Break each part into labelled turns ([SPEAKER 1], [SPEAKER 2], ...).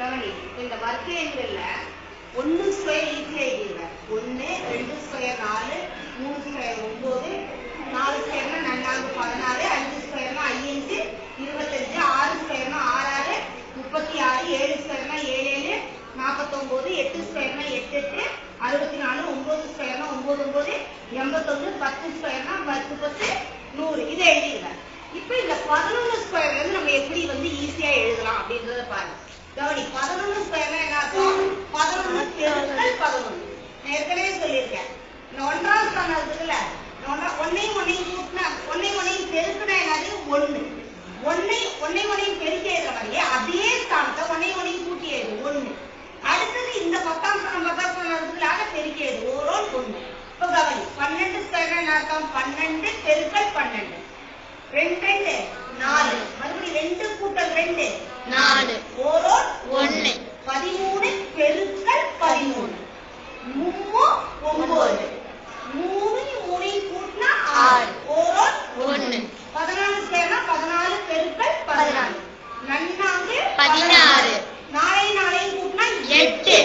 [SPEAKER 1] கவனி, இந்த வர்க்க எண்கள்ல 1 ஸ்கொயர் ஈஸியா எழுதிடுங்க. 1 2 ஸ்கொயர் 4 3 ஸ்கொயர் 9 4 ஸ்கொயர்னா 4 16 5 ஸ்கொயர்னா 5 25 6 ஸ்கொயர்னா 6 36 7 ஸ்கொயர்னா 7 49 8 ஸ்கொயர்னா 8 64 9 ஸ்கொயர்னா 9 81 10 ஸ்கொயர்னா 10 10 100 இதை எழுதிடுங்க. இப்போ இந்த 11 ஸ்கொயர்ல இருந்து நம்ம எப்படி ஈஸியா எழுதலாம் அப்படின்றத பாருங்க. கவனி, 11 ஸ்கொயர்னா என்ன அர்த்தம்? 11 பெருக்கல் 11. நான் ஏற்கனவே சொல்லியிருக்கேன். இந்த 1ஆம் ஸ்தானம் இருக்குல்ல, 1 கூட்டினா 1 பெருக்கினா என்னது 1. 1 பெருக்கி எழுதுற மாதிரியே அதே ஸ்தானத்தை 1 கூட்டி எழுது 1. அடுத்தது இந்த 10ஆம் ஸ்தானம் 10ஆம் ஸ்தானம் இருக்குல்ல, அதை பெருக்கி எழுது 1. இப்போ கவனி, 12 ஸ்கொயர்னா என்ன அர்த்தம்? 12 பெருக்கல் 12. 2 4 மறுபடியும் 2 கூட்டல் 2 4 1 13 பெருக்கல் 13 9 3 கூட்டினா 6 1 14 ஸ்கொயர்னா 14 பெருக்கல் 14 16 4 கூட்டினா 8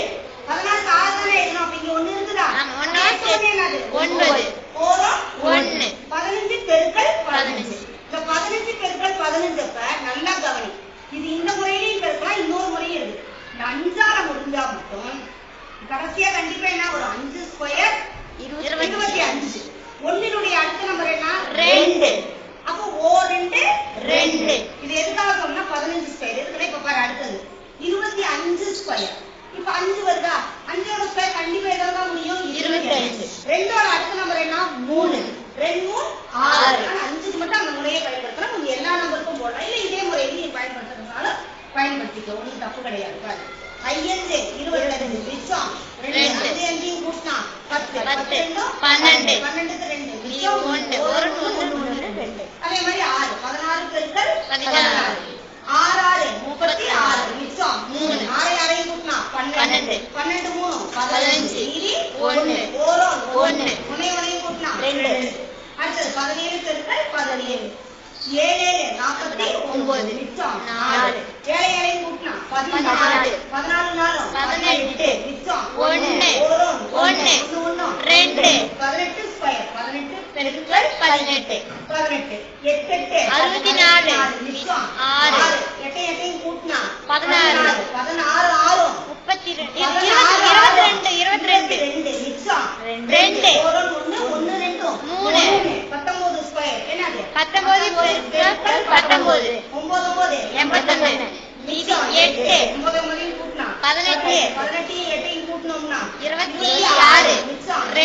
[SPEAKER 1] 14 6 தானே எழுதணும். அப்ப இங்க 1 இருக்குதா? 9 1 15 பெருக்கல் 15. இந்த 15 பெருக்கல் 15 அப்ப நல்லா கவனி, இது இந்த முறையிலையும் பெருக்கலாம், இன்னொரு முறையும் இருக்கு. இந்த 5ஆல முடிஞ்சா மட்டும் கடைசியா கண்டிப்பா என்ன ஒரு 5 ஸ்கொயர் 25. 1னுடைய அடுத்த நம்பர் என்ன? 2. அப்போ O2 2. இது எதுக்காக சொன்னா 15 ஸ்கொயர் இருக்குல்ல. இப்ப பாரு அடுத்தது 25 ஸ்கொயர். இப்ப 5 வருதா? 5ஓட ஸ்கொயர் கண்டிப்பா எதாவது தான் முடியும் 25. 2ஓட அடுத்த நம்பர் என்ன? 3. 2 6. 5க்கு மட்டும் அந்த முறையை பயன்படுத்தலாம். நீங்க எல்லா நம்பருக்கும் போடலாம், இல்ல இதே முறையில நீங்க பயன்படுத்துறதுனால பயன்படுத்திக்கோ, ஒன்றும் தப்பு கிடையாது. பாரு 5 25 மிச்சம் 2 5 கூட்டினா 10 12 12 12 மிச்சம் 1 2. அதே மாதிரி 6 16 பெருக்கல் 16 6 36 மிச்சம் 3 6 கூட்டினா 12 12 3 15 மீதி 1 1 கூட்டினா 2. அடுத்தது 17 பெருக்கல் 17 7 49 மிச்சம் 4 7 கூட்டினா 14 14 18 மிச்சம் 1 1 2 18 ஸ்கொயர் 18 பெருக்கல் 18 8 64 மிச்சம் 6 8 கூட்டினா 16 16 6 22 மிச்சம் 2 1 2 3 19 ஸ்கொயர் என்னது 19 பெருக்கல் 19 9 81 மிச்சம் 8 9 கூட்டினா 18 18 கூட்டினோம்னா 26 மிச்சம் 2